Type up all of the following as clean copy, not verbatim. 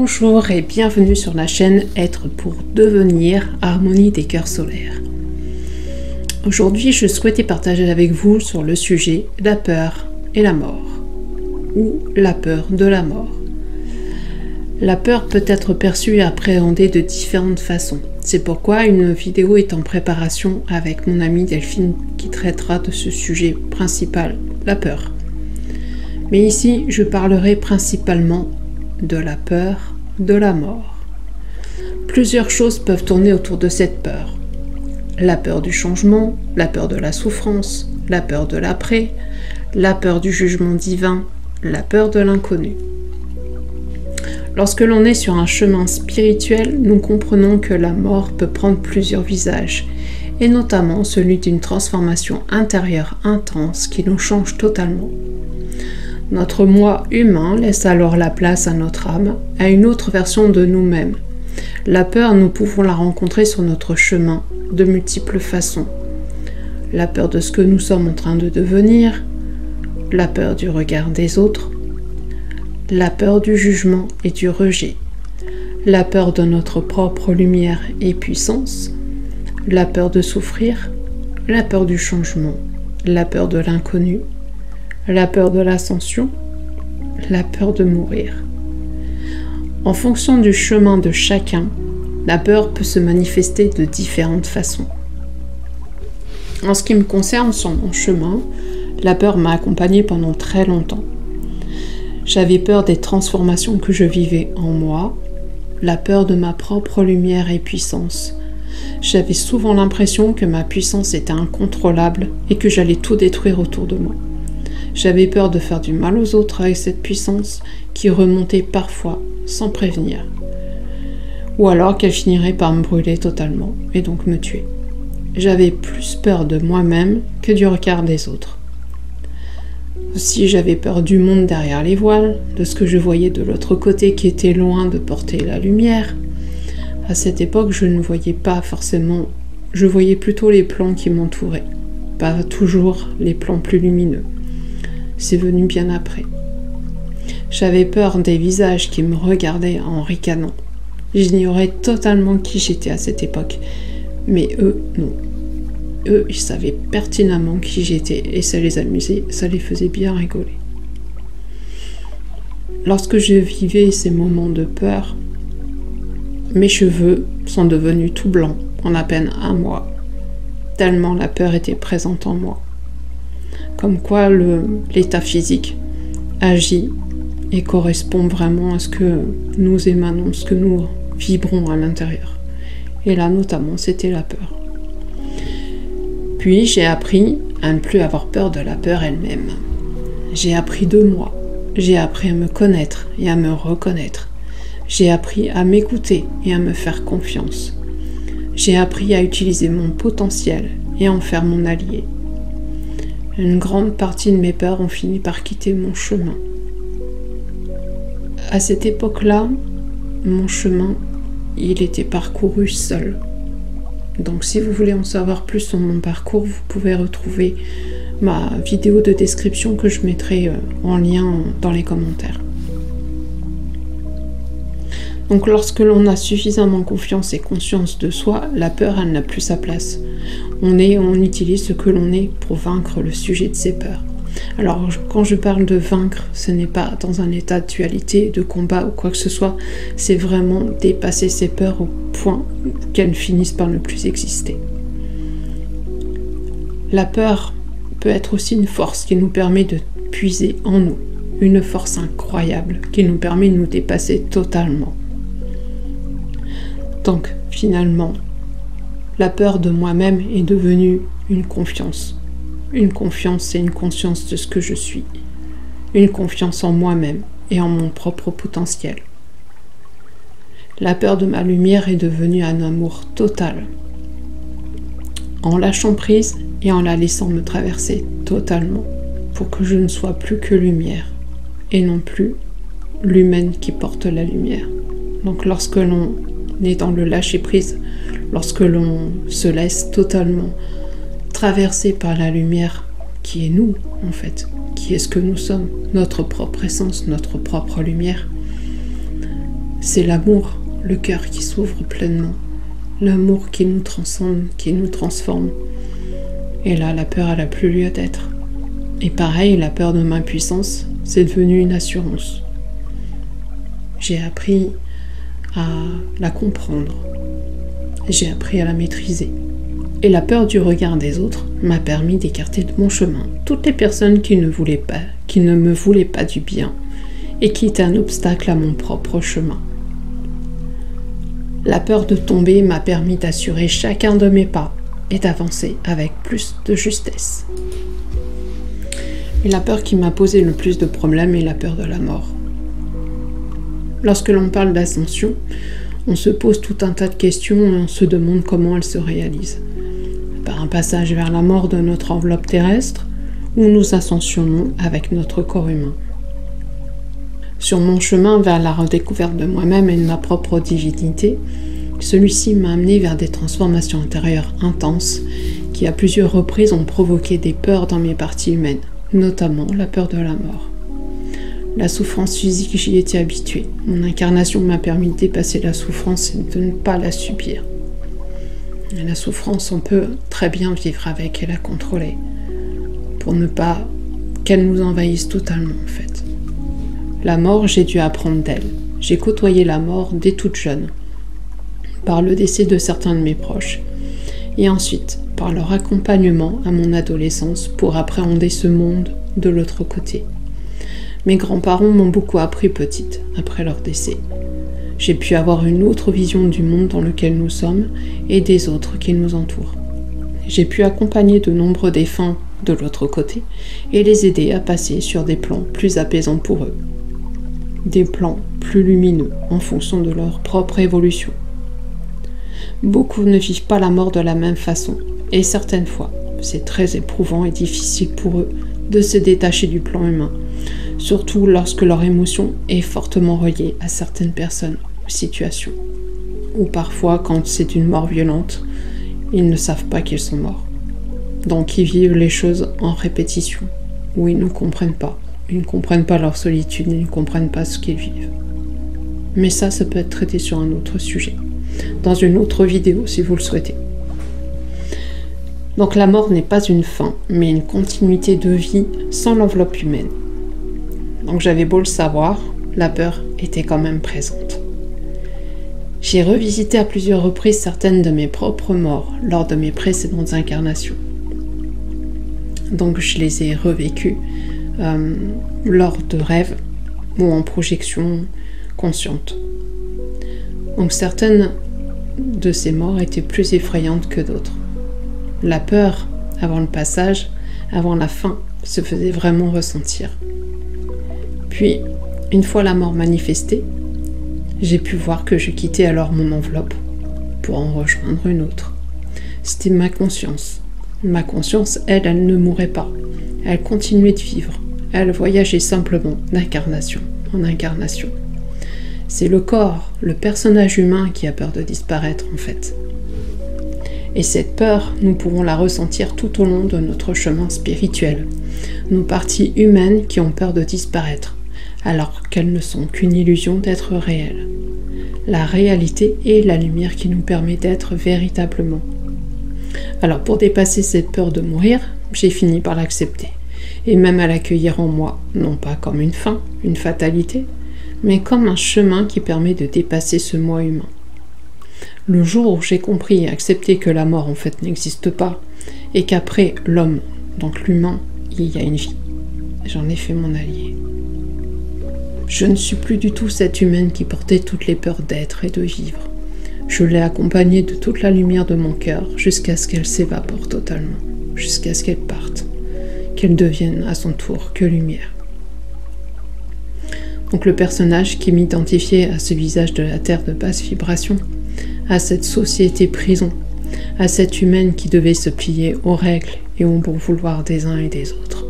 Bonjour et bienvenue sur la chaîne Être pour devenir Harmonie des cœurs solaires. Aujourd'hui, je souhaitais partager avec vous sur le sujet la peur et la mort, ou la peur de la mort. La peur peut être perçue et appréhendée de différentes façons. C'est pourquoi une vidéo est en préparation avec mon amie Delphine qui traitera de ce sujet principal, la peur. Mais ici, je parlerai principalement de la peur de la mort. Plusieurs choses peuvent tourner autour de cette peur. La peur du changement, la peur de la souffrance, la peur de l'après, la peur du jugement divin, la peur de l'inconnu. Lorsque l'on est sur un chemin spirituel, nous comprenons que la mort peut prendre plusieurs visages, et notamment celui d'une transformation intérieure intense qui nous change totalement. Notre moi humain laisse alors la place à notre âme, à une autre version de nous-mêmes. La peur, nous pouvons la rencontrer sur notre chemin de multiples façons. La peur de ce que nous sommes en train de devenir, la peur du regard des autres, la peur du jugement et du rejet, la peur de notre propre lumière et puissance, la peur de souffrir, la peur du changement, la peur de l'inconnu, la peur de l'ascension, la peur de mourir. En fonction du chemin de chacun, la peur peut se manifester de différentes façons. En ce qui me concerne sur mon chemin, la peur m'a accompagnée pendant très longtemps. J'avais peur des transformations que je vivais en moi, la peur de ma propre lumière et puissance. J'avais souvent l'impression que ma puissance était incontrôlable et que j'allais tout détruire autour de moi. J'avais peur de faire du mal aux autres avec cette puissance qui remontait parfois sans prévenir. Ou alors qu'elle finirait par me brûler totalement et donc me tuer. J'avais plus peur de moi-même que du regard des autres. Aussi j'avais peur du monde derrière les voiles, de ce que je voyais de l'autre côté qui était loin de porter la lumière. À cette époque, je ne voyais pas forcément, je voyais plutôt les plans qui m'entouraient, pas toujours les plans plus lumineux. C'est venu bien après. J'avais peur des visages qui me regardaient en ricanant. J'ignorais totalement qui j'étais à cette époque. Mais eux, non. Eux, ils savaient pertinemment qui j'étais et ça les amusait, ça les faisait bien rigoler. Lorsque je vivais ces moments de peur, mes cheveux sont devenus tout blancs en à peine un mois, tellement la peur était présente en moi. Comme quoi l'état physique agit et correspond vraiment à ce que nous émanons, ce que nous vibrons à l'intérieur. Et là, notamment, c'était la peur. Puis, j'ai appris à ne plus avoir peur de la peur elle-même. J'ai appris de moi. J'ai appris à me connaître et à me reconnaître. J'ai appris à m'écouter et à me faire confiance. J'ai appris à utiliser mon potentiel et à en faire mon allié. Une grande partie de mes peurs ont fini par quitter mon chemin. À cette époque-là, mon chemin, il était parcouru seul. Donc si vous voulez en savoir plus sur mon parcours, vous pouvez retrouver ma vidéo de description que je mettrai en lien dans les commentaires. Donc lorsque l'on a suffisamment confiance et conscience de soi, la peur, elle n'a plus sa place. On utilise ce que l'on est pour vaincre le sujet de ses peurs. Alors quand je parle de vaincre, ce n'est pas dans un état de dualité, de combat ou quoi que ce soit, c'est vraiment dépasser ses peurs au point qu'elles finissent par ne plus exister. La peur peut être aussi une force qui nous permet de puiser en nous, une force incroyable qui nous permet de nous dépasser totalement. Donc finalement, la peur de moi-même est devenue une confiance. Une confiance, c'est une conscience de ce que je suis. Une confiance en moi-même et en mon propre potentiel. La peur de ma lumière est devenue un amour total. En lâchant prise et en la laissant me traverser totalement pour que je ne sois plus que lumière et non plus l'humaine qui porte la lumière. Donc lorsque l'on est dans le lâcher-prise, lorsque l'on se laisse totalement traverser par la lumière qui est nous, en fait, qui est ce que nous sommes, notre propre essence, notre propre lumière, C'est l'amour, le cœur qui s'ouvre pleinement. L'amour qui nous transcende, qui nous transforme. Et là, la peur, elle n'a plus lieu d'être. Et pareil, la peur de ma puissance, c'est devenu une assurance. J'ai appris à la comprendre. J'ai appris à la maîtriser. Et la peur du regard des autres m'a permis d'écarter de mon chemin toutes les personnes qui ne me voulaient pas du bien et qui étaient un obstacle à mon propre chemin. La peur de tomber m'a permis d'assurer chacun de mes pas et d'avancer avec plus de justesse. Et la peur qui m'a posé le plus de problèmes est la peur de la mort. Lorsque l'on parle d'ascension, on se pose tout un tas de questions et on se demande comment elle se réalise. Par un passage vers la mort de notre enveloppe terrestre, ou nous ascensionnons avec notre corps humain. Sur mon chemin vers la redécouverte de moi-même et de ma propre divinité, celui-ci m'a amené vers des transformations intérieures intenses qui à plusieurs reprises ont provoqué des peurs dans mes parties humaines, notamment la peur de la mort. La souffrance physique, j'y étais habituée. Mon incarnation m'a permis de dépasser la souffrance et de ne pas la subir. Et la souffrance, on peut très bien vivre avec et la contrôler, pour ne pas qu'elle nous envahisse totalement en fait. La mort, j'ai dû apprendre d'elle. J'ai côtoyé la mort dès toute jeune, par le décès de certains de mes proches, et ensuite par leur accompagnement à mon adolescence pour appréhender ce monde de l'autre côté. Mes grands-parents m'ont beaucoup appris petite, après leur décès. J'ai pu avoir une autre vision du monde dans lequel nous sommes et des autres qui nous entourent. J'ai pu accompagner de nombreux défunts de l'autre côté et les aider à passer sur des plans plus apaisants pour eux. Des plans plus lumineux en fonction de leur propre évolution. Beaucoup ne vivent pas la mort de la même façon et certaines fois, c'est très éprouvant et difficile pour eux de se détacher du plan humain, surtout lorsque leur émotion est fortement reliée à certaines personnes ou situations. Ou parfois, quand c'est une mort violente, ils ne savent pas qu'ils sont morts. Donc ils vivent les choses en répétition, où ils ne comprennent pas. Ils ne comprennent pas leur solitude, ils ne comprennent pas ce qu'ils vivent. Mais ça peut être traité sur un autre sujet, dans une autre vidéo si vous le souhaitez. Donc la mort n'est pas une fin, mais une continuité de vie sans l'enveloppe humaine. Donc j'avais beau le savoir, la peur était quand même présente. J'ai revisité à plusieurs reprises certaines de mes propres morts lors de mes précédentes incarnations. Donc je les ai revécues lors de rêves ou en projection consciente. Donc certaines de ces morts étaient plus effrayantes que d'autres. La peur, avant le passage, avant la fin, se faisait vraiment ressentir. Puis, une fois la mort manifestée, j'ai pu voir que je quittais alors mon enveloppe pour en rejoindre une autre. C'était ma conscience. Ma conscience, elle ne mourait pas. Elle continuait de vivre. Elle voyageait simplement d'incarnation en incarnation. C'est le corps, le personnage humain qui a peur de disparaître en fait. Et cette peur, nous pourrons la ressentir tout au long de notre chemin spirituel. Nos parties humaines qui ont peur de disparaître, alors qu'elles ne sont qu'une illusion d'être réelles. La réalité est la lumière qui nous permet d'être véritablement. Alors pour dépasser cette peur de mourir, j'ai fini par l'accepter, et même à l'accueillir en moi, non pas comme une fin, une fatalité, mais comme un chemin qui permet de dépasser ce moi humain. Le jour où j'ai compris et accepté que la mort en fait n'existe pas, et qu'après l'homme, donc l'humain, il y a une vie, j'en ai fait mon allié. Je ne suis plus du tout cette humaine qui portait toutes les peurs d'être et de vivre. Je l'ai accompagnée de toute la lumière de mon cœur jusqu'à ce qu'elle s'évapore totalement, jusqu'à ce qu'elle parte, qu'elle devienne à son tour que lumière. Donc le personnage qui m'identifiait à ce visage de la terre de basse vibration, à cette société prison, à cette humaine qui devait se plier aux règles et au bon vouloir des uns et des autres,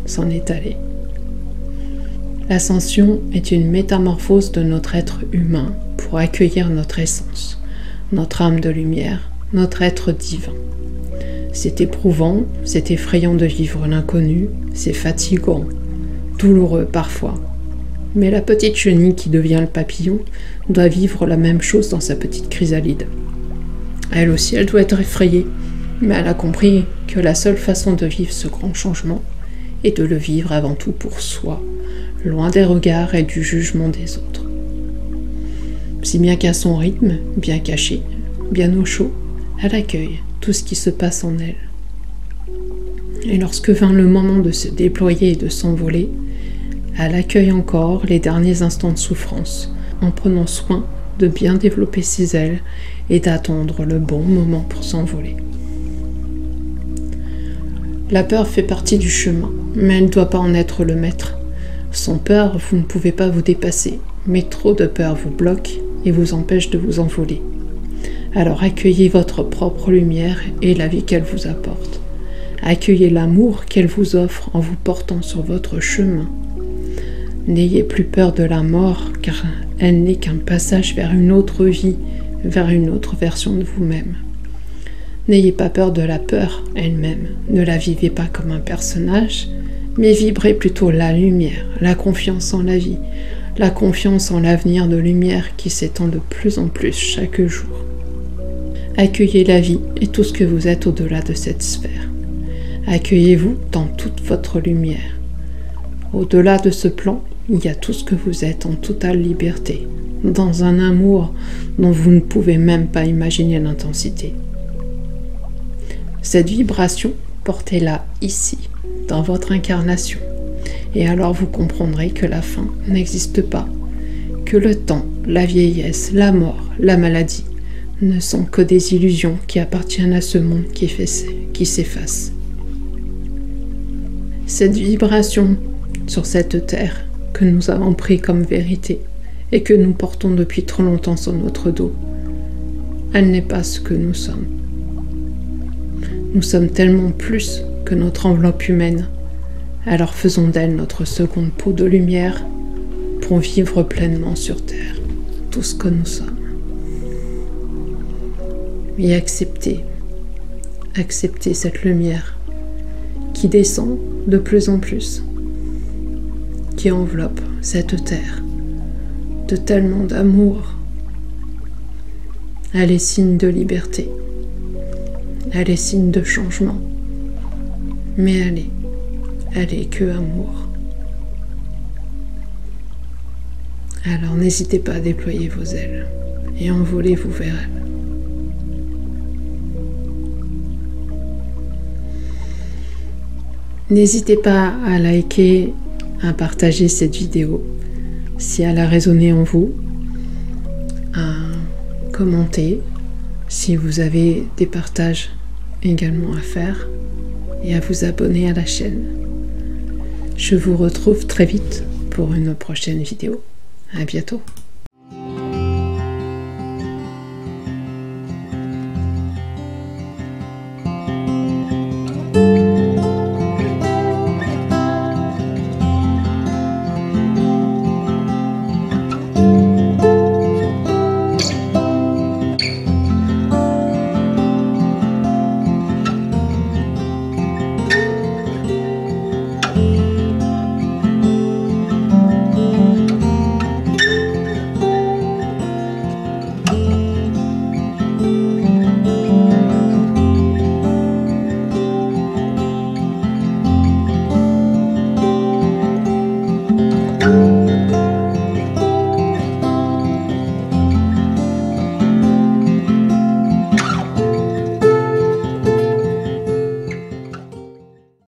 s'en est allé. L'ascension est une métamorphose de notre être humain pour accueillir notre essence, notre âme de lumière, notre être divin. C'est éprouvant, c'est effrayant de vivre l'inconnu, c'est fatigant, douloureux parfois, Mais la petite chenille qui devient le papillon doit vivre la même chose dans sa petite chrysalide. Elle aussi, elle doit être effrayée, mais elle a compris que la seule façon de vivre ce grand changement est de le vivre avant tout pour soi, loin des regards et du jugement des autres. Si bien qu'à son rythme, bien caché, bien au chaud, elle accueille tout ce qui se passe en elle. Et lorsque vint le moment de se déployer et de s'envoler, elle accueille encore les derniers instants de souffrance, en prenant soin de bien développer ses ailes et d'attendre le bon moment pour s'envoler. La peur fait partie du chemin, mais elle ne doit pas en être le maître. Sans peur, vous ne pouvez pas vous dépasser, mais trop de peur vous bloque et vous empêche de vous envoler. Alors accueillez votre propre lumière et la vie qu'elle vous apporte. Accueillez l'amour qu'elle vous offre en vous portant sur votre chemin. N'ayez plus peur de la mort, car elle n'est qu'un passage vers une autre vie, vers une autre version de vous-même. N'ayez pas peur de la peur elle-même. Ne la vivez pas comme un personnage, mais vibrez plutôt la lumière, la confiance en la vie, la confiance en l'avenir de lumière qui s'étend de plus en plus chaque jour. Accueillez la vie et tout ce que vous êtes au-delà de cette sphère. Accueillez-vous dans toute votre lumière. Au-delà de ce plan, il y a tout ce que vous êtes en totale liberté, dans un amour dont vous ne pouvez même pas imaginer l'intensité. Cette vibration, portez-la ici, dans votre incarnation, et alors vous comprendrez que la fin n'existe pas, que le temps, la vieillesse, la mort, la maladie ne sont que des illusions qui appartiennent à ce monde qui s'efface. Cette vibration sur cette terre que nous avons pris comme vérité et que nous portons depuis trop longtemps sur notre dos, elle n'est pas ce que nous sommes. Nous sommes tellement plus que notre enveloppe humaine, alors faisons d'elle notre seconde peau de lumière pour vivre pleinement sur terre tout ce que nous sommes. Et accepter cette lumière qui descend de plus en plus, qui enveloppe cette terre de tellement d'amour. Elle est signe de liberté, elle est signe de changement, mais elle est que amour. Alors n'hésitez pas à déployer vos ailes et envolez-vous vers elle. N'hésitez pas à liker, à partager cette vidéo si elle a résonné en vous, à commenter si vous avez des partages également à faire et à vous abonner à la chaîne. Je vous retrouve très vite pour une prochaine vidéo. À bientôt.